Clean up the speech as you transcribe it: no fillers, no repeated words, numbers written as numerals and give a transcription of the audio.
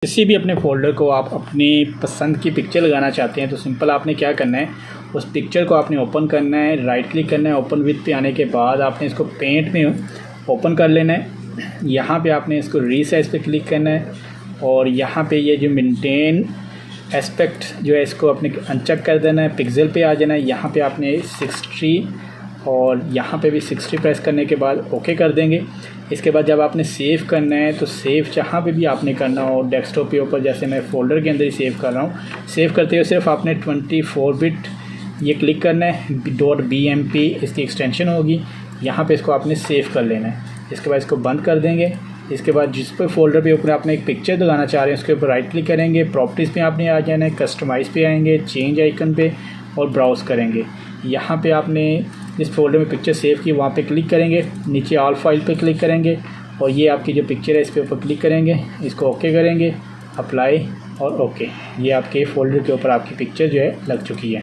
किसी भी अपने फ़ोल्डर को आप अपनी पसंद की पिक्चर लगाना चाहते हैं तो सिंपल आपने क्या करना है, उस पिक्चर को आपने ओपन करना है, राइट क्लिक करना है। ओपन विथ पे आने के बाद आपने इसको पेंट में ओपन कर लेना है। यहाँ पे आपने इसको रीसाइज पे क्लिक करना है और यहाँ पे ये जो मेंटेन एस्पेक्ट जो है इसको अपने अनचेक कर देना है, पिक्सल पे आ जाना है। यहाँ पे आपने 60 और यहाँ पे भी 60 प्रेस करने के बाद ओके कर देंगे। इसके बाद जब आपने सेव करना है तो सेव जहाँ पे भी आपने करना हो, डेस्कटॉप के ऊपर, जैसे मैं फ़ोल्डर के अंदर ही सेव कर रहा हूँ। सेव करते हुए सिर्फ आपने 24 बिट ये क्लिक करना है, .bmp इसकी एक्सटेंशन होगी। यहाँ पे इसको आपने सेव कर लेना है। इसके बाद इसको बंद कर देंगे। इसके बाद जिस पर फ़ोल्डर पे ऊपर आपने एक पिक्चर लगाना चाह रहे हैं उसके ऊपर राइट क्लिक करेंगे, प्रॉपर्टीज़ पे आपने आ जाना है, कस्टमाइज़ पे आएंगे, चेंज आइकन पे और ब्राउज़ करेंगे। यहाँ पे आपने इस फोल्डर में पिक्चर सेव की वहाँ पे क्लिक करेंगे, नीचे ऑल फाइल पे क्लिक करेंगे और ये आपकी जो पिक्चर है इस पे ऊपर क्लिक करेंगे, इसको ओके करेंगे, अप्लाई और ओके। ये आपके फ़ोल्डर के ऊपर आपकी पिक्चर जो है लग चुकी है।